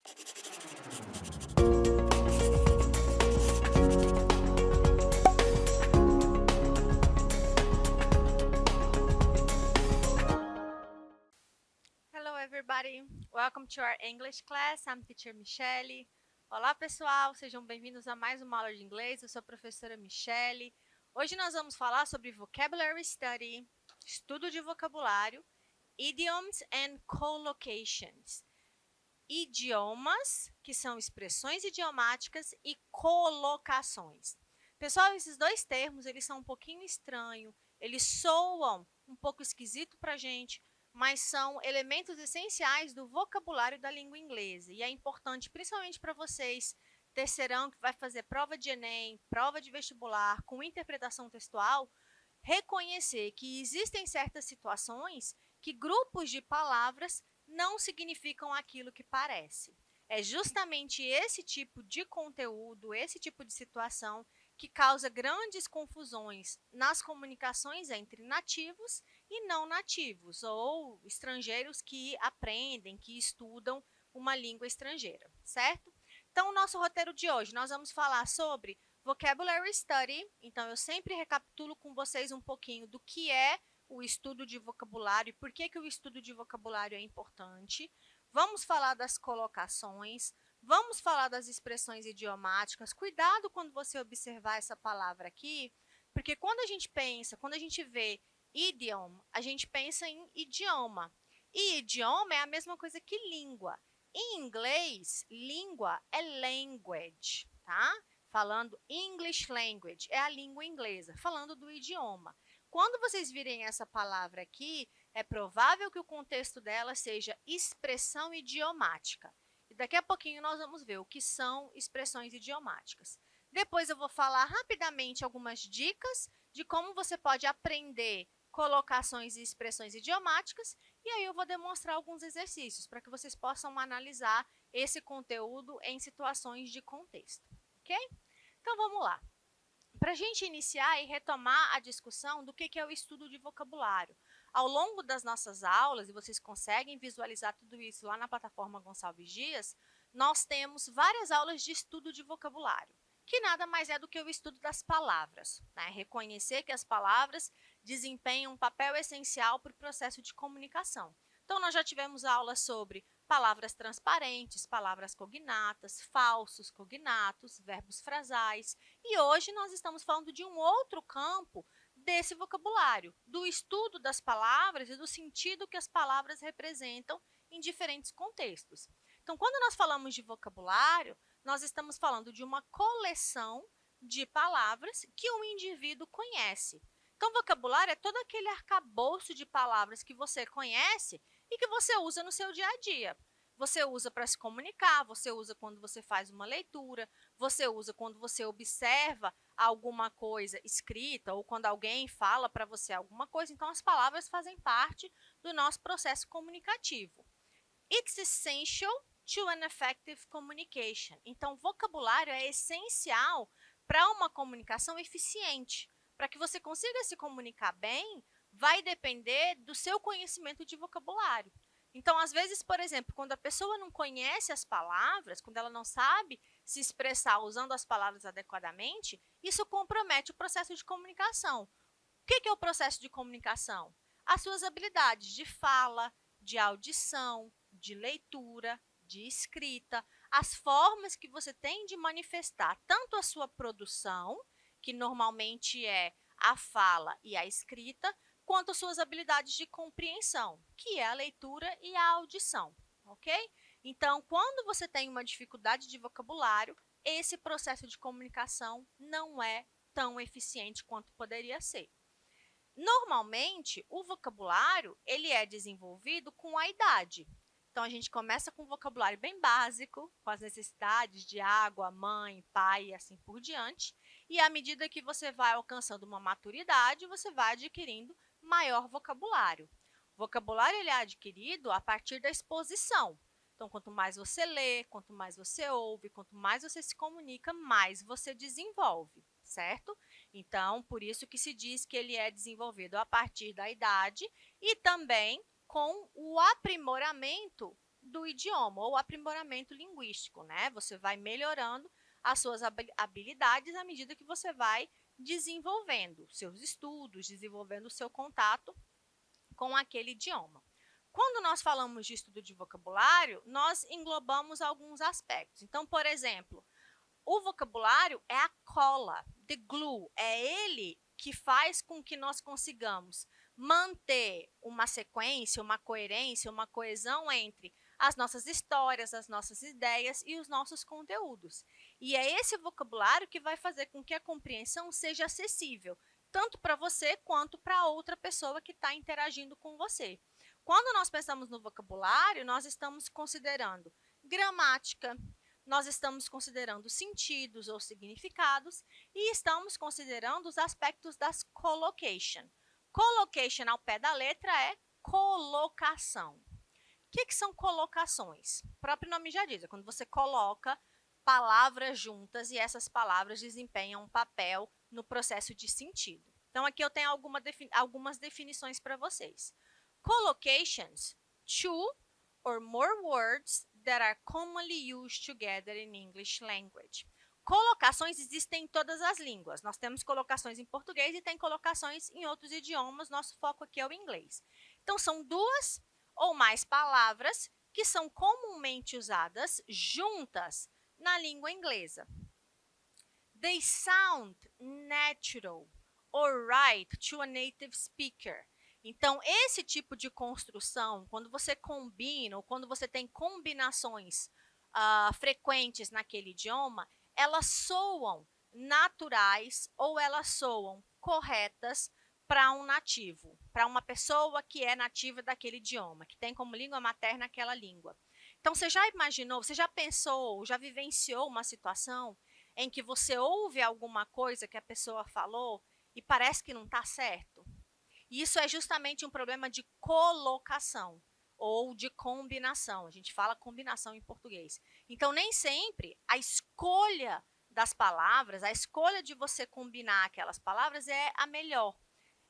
Hello everybody, welcome to our English class. I'm teacher Michelle. Olá pessoal, sejam bem-vindos a mais uma aula de inglês. Eu sou a professora Michelle. Hoje nós vamos falar sobre vocabulary study, estudo de vocabulário, idioms and collocations. Idiomas, que são expressões idiomáticas, e colocações. Pessoal, esses dois termos, eles são um pouquinho estranhos, eles soam um pouco esquisito para a gente, mas são elementos essenciais do vocabulário da língua inglesa. E é importante, principalmente para vocês, terceirão, que vai fazer prova de Enem, prova de vestibular, com interpretação textual, reconhecer que existem certas situações que grupos de palavras não significam aquilo que parece. É justamente esse tipo de conteúdo, esse tipo de situação que causa grandes confusões nas comunicações entre nativos e não nativos, ou estrangeiros que aprendem, que estudam uma língua estrangeira, certo? Então, o nosso roteiro de hoje, nós vamos falar sobre vocabulary study. Então, eu sempre recapitulo com vocês um pouquinho do que é o estudo de vocabulário e por que o estudo de vocabulário é importante. Vamos falar das colocações, vamos falar das expressões idiomáticas. Cuidado quando você observar essa palavra aqui, porque quando a gente pensa, quando a gente vê idiom, a gente pensa em idioma. E idioma é a mesma coisa que língua. Em inglês, língua é language, tá? Falando English language, é a língua inglesa, falando do idioma. Quando vocês virem essa palavra aqui, é provável que o contexto dela seja expressão idiomática. E daqui a pouquinho nós vamos ver o que são expressões idiomáticas. Depois eu vou falar rapidamente algumas dicas de como você pode aprender colocações e expressões idiomáticas, e aí eu vou demonstrar alguns exercícios para que vocês possam analisar esse conteúdo em situações de contexto, ok? Então vamos lá. Para a gente iniciar e retomar a discussão do que é o estudo de vocabulário. Ao longo das nossas aulas, e vocês conseguem visualizar tudo isso lá na plataforma Gonçalves Dias, nós temos várias aulas de estudo de vocabulário, que nada mais é do que o estudo das palavras, né? Reconhecer que as palavras desempenham um papel essencial para o processo de comunicação. Então, nós já tivemos aulas sobre palavras transparentes, palavras cognatas, falsos cognatos, verbos frasais. E hoje nós estamos falando de um outro campo desse vocabulário, do estudo das palavras e do sentido que as palavras representam em diferentes contextos. Então, quando nós falamos de vocabulário, nós estamos falando de uma coleção de palavras que um indivíduo conhece. Então, vocabulário é todo aquele arcabouço de palavras que você conhece e que você usa no seu dia a dia. Você usa para se comunicar, você usa quando você faz uma leitura, você usa quando você observa alguma coisa escrita ou quando alguém fala para você alguma coisa. Então, as palavras fazem parte do nosso processo comunicativo. It's essential to an effective communication. Então, vocabulário é essencial para uma comunicação eficiente. Para que você consiga se comunicar bem, vai depender do seu conhecimento de vocabulário. Então, às vezes, por exemplo, quando a pessoa não conhece as palavras, quando ela não sabe se expressar usando as palavras adequadamente, isso compromete o processo de comunicação. O que é o processo de comunicação? As suas habilidades de fala, de audição, de leitura, de escrita, as formas que você tem de manifestar tanto a sua produção, que normalmente é a fala e a escrita, quanto as suas habilidades de compreensão, que é a leitura e a audição, ok? Então, quando você tem uma dificuldade de vocabulário, esse processo de comunicação não é tão eficiente quanto poderia ser. Normalmente, o vocabulário ele é desenvolvido com a idade. Então, a gente começa com um vocabulário bem básico, com as necessidades de água, mãe, pai e assim por diante. E à medida que você vai alcançando uma maturidade, você vai adquirindo maior vocabulário. O vocabulário ele é adquirido a partir da exposição. Então, quanto mais você lê, quanto mais você ouve, quanto mais você se comunica, mais você desenvolve, certo? Então, por isso que se diz que ele é desenvolvido a partir da idade e também com o aprimoramento do idioma, ou aprimoramento linguístico, né? Você vai melhorando as suas habilidades à medida que você vai desenvolvendo seus estudos, desenvolvendo o seu contato com aquele idioma. Quando nós falamos de estudo de vocabulário, nós englobamos alguns aspectos. Então, por exemplo, o vocabulário é a cola, the glue, é ele que faz com que nós consigamos manter uma sequência, uma coerência, uma coesão entre as nossas histórias, as nossas ideias e os nossos conteúdos. E é esse vocabulário que vai fazer com que a compreensão seja acessível, tanto para você quanto para outra pessoa que está interagindo com você. Quando nós pensamos no vocabulário, nós estamos considerando gramática, nós estamos considerando sentidos ou significados e estamos considerando os aspectos das collocation. Collocation ao pé da letra é colocação. O que são colocações? O próprio nome já diz, é quando você coloca palavras juntas e essas palavras desempenham um papel no processo de sentido. Então, aqui eu tenho algumas definições para vocês. Collocations, two or more words that are commonly used together in English language. Colocações existem em todas as línguas. Nós temos colocações em português e tem colocações em outros idiomas. Nosso foco aqui é o inglês. Então, são duas ou mais palavras que são comumente usadas juntas na língua inglesa. They sound natural or right to a native speaker. Então, esse tipo de construção, quando você combina ou quando você tem combinações frequentes naquele idioma, elas soam naturais ou elas soam corretas para um nativo, para uma pessoa que é nativa daquele idioma, que tem como língua materna aquela língua. Então, você já imaginou, você já pensou, já vivenciou uma situação em que você ouve alguma coisa que a pessoa falou e parece que não está certo? E isso é justamente um problema de colocação ou de combinação. A gente fala combinação em português. Então, nem sempre a escolha das palavras, a escolha de você combinar aquelas palavras é a melhor.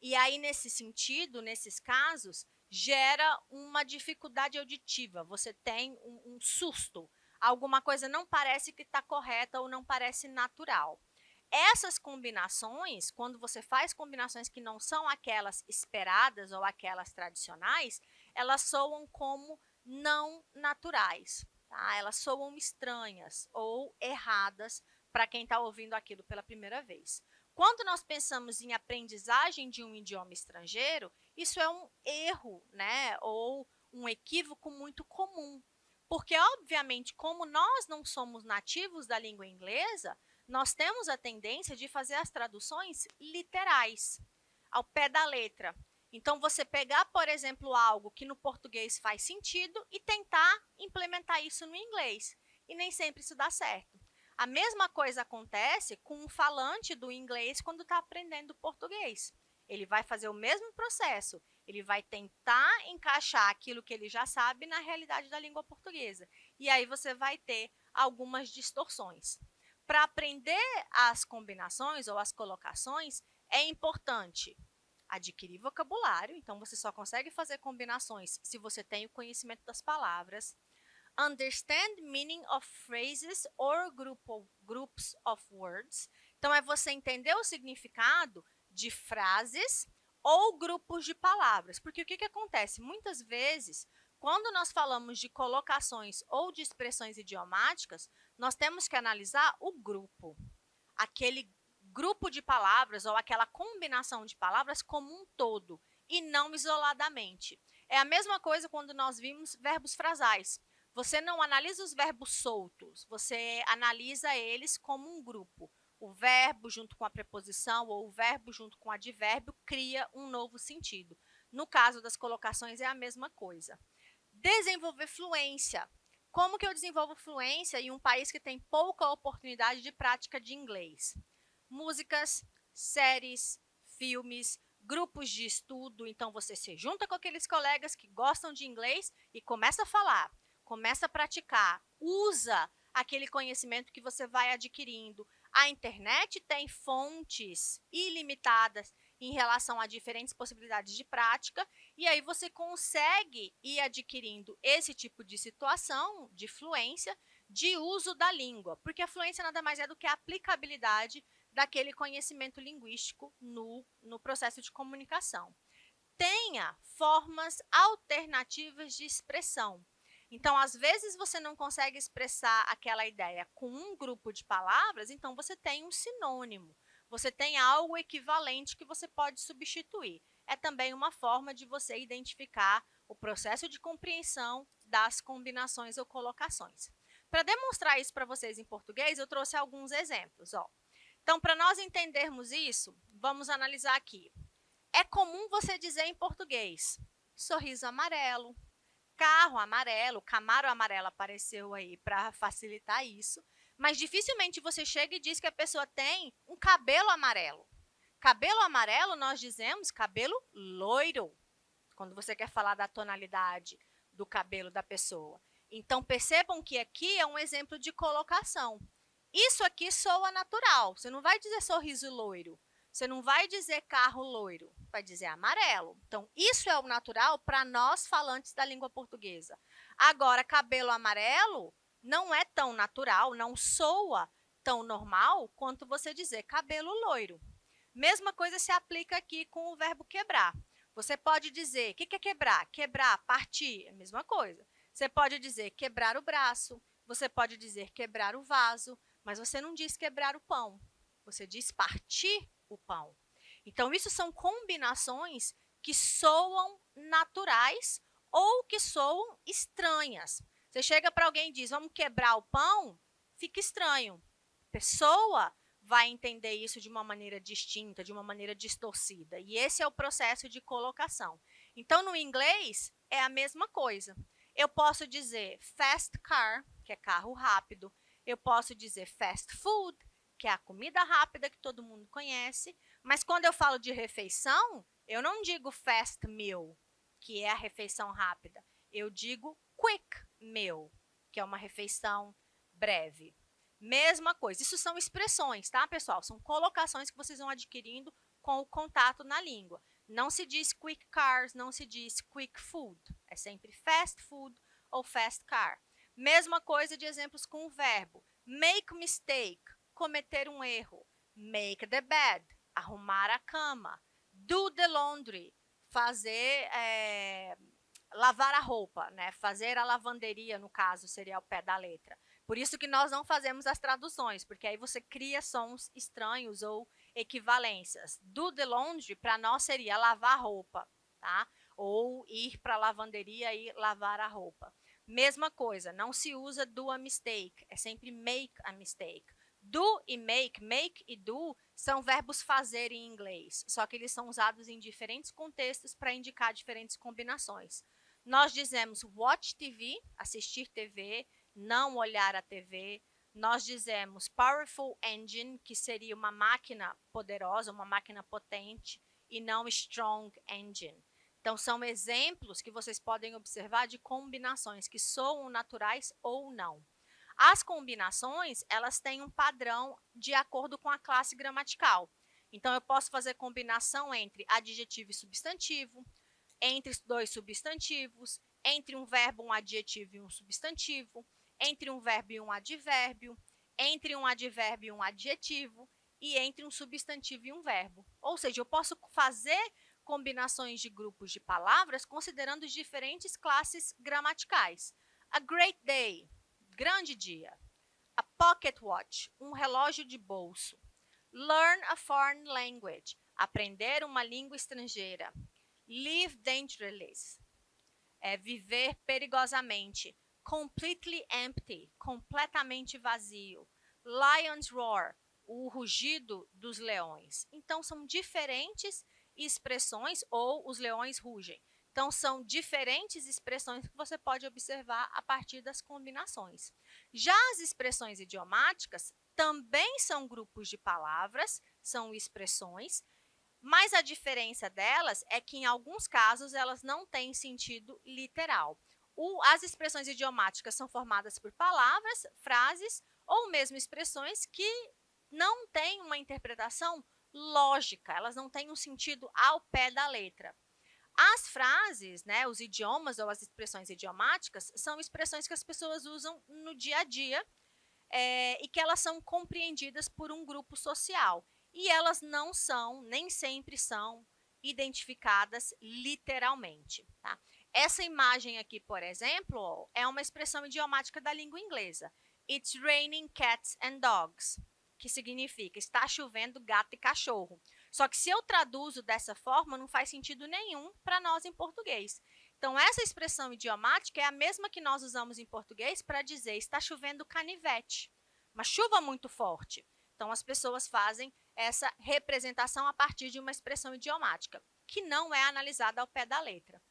E aí, nesse sentido, nesses casos, gera uma dificuldade auditiva. Você tem um susto. Alguma coisa não parece que está correta ou não parece natural. Essas combinações, quando você faz combinações que não são aquelas esperadas ou aquelas tradicionais, elas soam como não naturais, tá? Elas soam estranhas ou erradas para quem está ouvindo aquilo pela primeira vez. Quando nós pensamos em aprendizagem de um idioma estrangeiro, isso é um erro, né? Ou um equívoco muito comum. Porque, obviamente, como nós não somos nativos da língua inglesa, nós temos a tendência de fazer as traduções literais, ao pé da letra. Então, você pegar, por exemplo, algo que no português faz sentido e tentar implementar isso no inglês. E nem sempre isso dá certo. A mesma coisa acontece com um falante do inglês quando está aprendendo português. Ele vai fazer o mesmo processo. Ele vai tentar encaixar aquilo que ele já sabe na realidade da língua portuguesa. E aí você vai ter algumas distorções. Para aprender as combinações ou as colocações, é importante adquirir vocabulário. Então, você só consegue fazer combinações se você tem o conhecimento das palavras. Understand meaning of phrases or groups of words. Então, é você entender o significado de frases ou grupos de palavras. Porque o que acontece? Muitas vezes, quando nós falamos de colocações ou de expressões idiomáticas, nós temos que analisar o grupo. Aquele grupo de palavras ou aquela combinação de palavras como um todo e não isoladamente. É a mesma coisa quando nós vimos verbos frasais. Você não analisa os verbos soltos, você analisa eles como um grupo. O verbo junto com a preposição ou o verbo junto com o advérbio cria um novo sentido. No caso das colocações é a mesma coisa. Desenvolver fluência. Como que eu desenvolvo fluência em um país que tem pouca oportunidade de prática de inglês? Músicas, séries, filmes, grupos de estudo. Então, você se junta com aqueles colegas que gostam de inglês e começa a falar, começa a praticar, usa aquele conhecimento que você vai adquirindo. A internet tem fontes ilimitadas em relação a diferentes possibilidades de prática, e aí você consegue ir adquirindo esse tipo de situação, de fluência, de uso da língua, porque a fluência nada mais é do que a aplicabilidade daquele conhecimento linguístico no processo de comunicação. Tenha formas alternativas de expressão. Então, às vezes, você não consegue expressar aquela ideia com um grupo de palavras, então você tem um sinônimo. Você tem algo equivalente que você pode substituir. É também uma forma de você identificar o processo de compreensão das combinações ou colocações. Para demonstrar isso para vocês em português, eu trouxe alguns exemplos. Então, para nós entendermos isso, vamos analisar aqui. É comum você dizer em português, sorriso amarelo, carro amarelo, Camaro amarelo apareceu aí para facilitar isso, mas dificilmente você chega e diz que a pessoa tem um cabelo amarelo. Cabelo amarelo, nós dizemos cabelo loiro, quando você quer falar da tonalidade do cabelo da pessoa. Então, percebam que aqui é um exemplo de colocação. Isso aqui soa natural, você não vai dizer sorriso loiro, você não vai dizer carro loiro, vai dizer amarelo. Então, isso é o natural para nós falantes da língua portuguesa. Agora, cabelo amarelo não é tão natural, não soa tão normal quanto você dizer cabelo loiro. Mesma coisa se aplica aqui com o verbo quebrar. Você pode dizer, o que é quebrar? Quebrar, partir, é a mesma coisa. Você pode dizer quebrar o braço, você pode dizer quebrar o vaso, mas você não diz quebrar o pão. Você diz partir o pão. Então, isso são combinações que soam naturais ou que soam estranhas. Você chega para alguém e diz, vamos quebrar o pão, fica estranho. A pessoa vai entender isso de uma maneira distinta, de uma maneira distorcida. E esse é o processo de colocação. Então, no inglês, é a mesma coisa. Eu posso dizer fast car, que é carro rápido. Eu posso dizer fast food, que é a comida rápida que todo mundo conhece. Mas quando eu falo de refeição, eu não digo fast meal, que é a refeição rápida. Eu digo quick meal, que é uma refeição breve. Mesma coisa. Isso são expressões, tá, pessoal? São colocações que vocês vão adquirindo com o contato na língua. Não se diz quick cars, não se diz quick food. É sempre fast food ou fast car. Mesma coisa de exemplos com o verbo. Make mistake, cometer um erro. Make the bed, arrumar a cama. Do the laundry, fazer, lavar a roupa, né? Fazer a lavanderia, no caso, seria ao pé da letra. Por isso que nós não fazemos as traduções, porque aí você cria sons estranhos ou equivalências. Do the laundry, para nós, seria lavar roupa, tá? Ou ir para a lavanderia e lavar a roupa. Mesma coisa, não se usa do a mistake, é sempre make a mistake. Do e make e do, são verbos fazer em inglês, só que eles são usados em diferentes contextos para indicar diferentes combinações. Nós dizemos watch TV, assistir TV, não olhar a TV. Nós dizemos powerful engine, que seria uma máquina poderosa, uma máquina potente, e não strong engine. Então, são exemplos que vocês podem observar de combinações que soam naturais ou não. As combinações, elas têm um padrão de acordo com a classe gramatical. Então, eu posso fazer combinação entre adjetivo e substantivo, entre dois substantivos, entre um verbo, um adjetivo e um substantivo, entre um verbo e um advérbio, entre um advérbio e um adjetivo, e entre um substantivo e um verbo. Ou seja, eu posso fazer combinações de grupos de palavras considerando diferentes classes gramaticais. A great day, grande dia. A pocket watch, um relógio de bolso. Learn a foreign language, aprender uma língua estrangeira. Live dangerously, viver perigosamente. Completely empty, completamente vazio. Lion's roar, o rugido dos leões. Então, são diferentes expressões, ou os leões rugem. Então, são diferentes expressões que você pode observar a partir das combinações. Já as expressões idiomáticas também são grupos de palavras, são expressões, mas a diferença delas é que, em alguns casos, elas não têm sentido literal. As expressões idiomáticas são formadas por palavras, frases ou mesmo expressões que não têm uma interpretação lógica, elas não têm um sentido ao pé da letra. As frases, né, os idiomas ou as expressões idiomáticas, são expressões que as pessoas usam no dia a dia e que elas são compreendidas por um grupo social. E elas não são, nem sempre são, identificadas literalmente. Tá? Essa imagem aqui, por exemplo, é uma expressão idiomática da língua inglesa. It's raining cats and dogs, que significa está chovendo gato e cachorro. Só que se eu traduzo dessa forma, não faz sentido nenhum para nós em português. Então, essa expressão idiomática é a mesma que nós usamos em português para dizer está chovendo canivete, uma chuva muito forte. Então, as pessoas fazem essa representação a partir de uma expressão idiomática, que não é analisada ao pé da letra.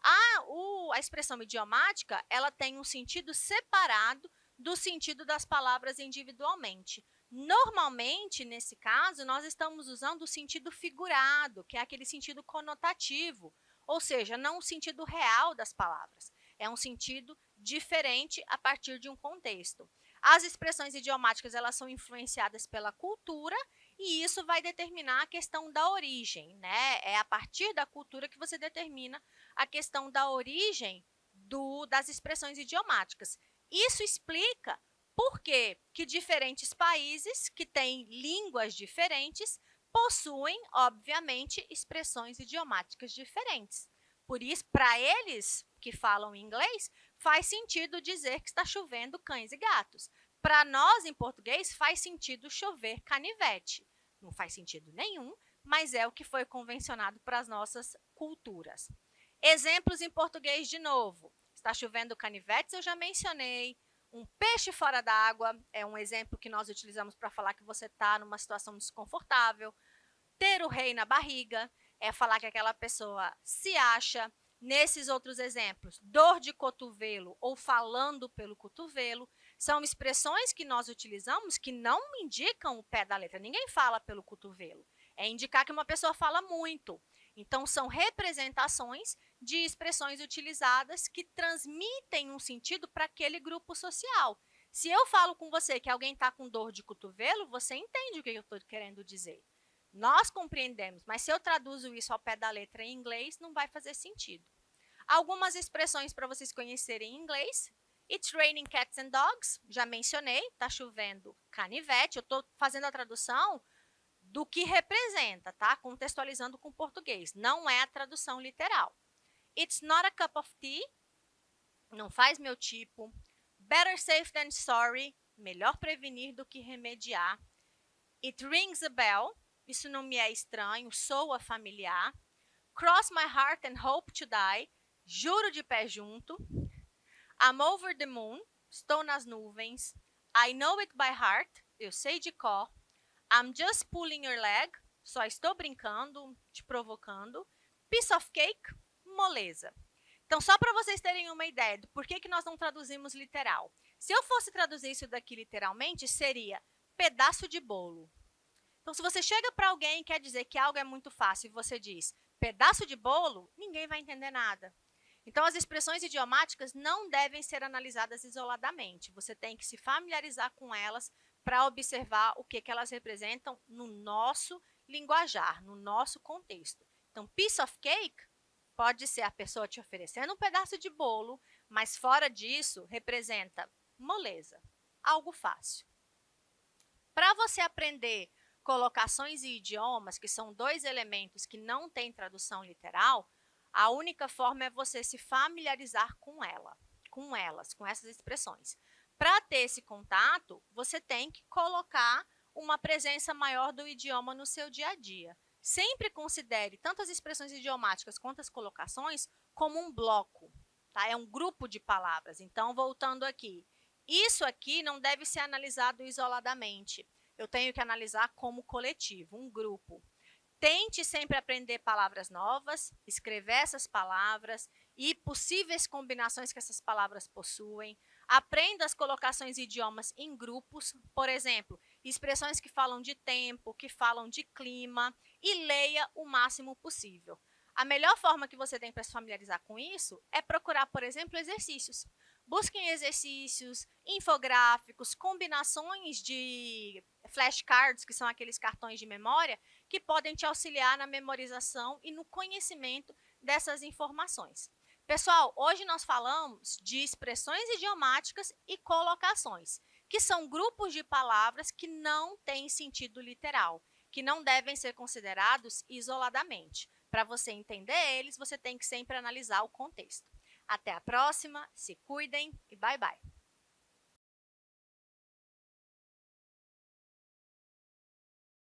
A expressão idiomática, ela tem um sentido separado do sentido das palavras individualmente. Normalmente, nesse caso, nós estamos usando o sentido figurado, que é aquele sentido conotativo, ou seja, não o sentido real das palavras. É um sentido diferente a partir de um contexto. As expressões idiomáticas, elas são influenciadas pela cultura e isso vai determinar a questão da origem, né? É a partir da cultura que você determina a questão da origem das expressões idiomáticas. Isso explica por que diferentes países que têm línguas diferentes possuem, obviamente, expressões idiomáticas diferentes. Por isso, para eles que falam inglês, faz sentido dizer que está chovendo cães e gatos. Para nós, em português, faz sentido chover canivete. Não faz sentido nenhum, mas é o que foi convencionado para as nossas culturas. Exemplos em português de novo. Está chovendo canivetes, eu já mencionei. Um peixe fora d'água é um exemplo que nós utilizamos para falar que você está numa situação desconfortável. Ter o rei na barriga é falar que aquela pessoa se acha. Nesses outros exemplos, dor de cotovelo ou falando pelo cotovelo, são expressões que nós utilizamos que não indicam o pé da letra. Ninguém fala pelo cotovelo. É indicar que uma pessoa fala muito. Então, são representações de expressões utilizadas que transmitem um sentido para aquele grupo social. Se eu falo com você que alguém está com dor de cotovelo, você entende o que eu estou querendo dizer. Nós compreendemos, mas se eu traduzo isso ao pé da letra em inglês, não vai fazer sentido. Algumas expressões para vocês conhecerem em inglês. It's raining cats and dogs, já mencionei, está chovendo canivete. Eu estou fazendo a tradução do que representa, tá? Contextualizando com português. Não é a tradução literal. It's not a cup of tea, não faz meu tipo. Better safe than sorry, melhor prevenir do que remediar. It rings a bell, isso não me é estranho, soa familiar. Cross my heart and hope to die, juro de pé junto. I'm over the moon, estou nas nuvens. I know it by heart, eu sei de cor. I'm just pulling your leg, só estou brincando, te provocando. Piece of cake, moleza. Então, só para vocês terem uma ideia do porquê que nós não traduzimos literal. Se eu fosse traduzir isso daqui literalmente, seria pedaço de bolo. Então, se você chega para alguém e quer dizer que algo é muito fácil e você diz pedaço de bolo, ninguém vai entender nada. Então, as expressões idiomáticas não devem ser analisadas isoladamente. Você tem que se familiarizar com elas para observar o que elas representam no nosso linguajar, no nosso contexto. Então, piece of cake pode ser a pessoa te oferecendo um pedaço de bolo, mas fora disso, representa moleza, algo fácil. Para você aprender colocações e idiomas, que são dois elementos que não têm tradução literal, a única forma é você se familiarizar com essas expressões. Para ter esse contato, você tem que colocar uma presença maior do idioma no seu dia a dia. Sempre considere tanto as expressões idiomáticas quanto as colocações como um bloco, tá? É um grupo de palavras. Então, voltando aqui, isso aqui não deve ser analisado isoladamente. Eu tenho que analisar como coletivo, um grupo. Tente sempre aprender palavras novas, escrever essas palavras e possíveis combinações que essas palavras possuem. Aprenda as colocações e idiomas em grupos, por exemplo, expressões que falam de tempo, que falam de clima, e leia o máximo possível. A melhor forma que você tem para se familiarizar com isso é procurar, por exemplo, exercícios. Busquem exercícios, infográficos, combinações de flashcards, que são aqueles cartões de memória, que podem te auxiliar na memorização e no conhecimento dessas informações. Pessoal, hoje nós falamos de expressões idiomáticas e colocações, que são grupos de palavras que não têm sentido literal, que não devem ser considerados isoladamente. Para você entender eles, você tem que sempre analisar o contexto. Até a próxima, se cuidem e bye bye.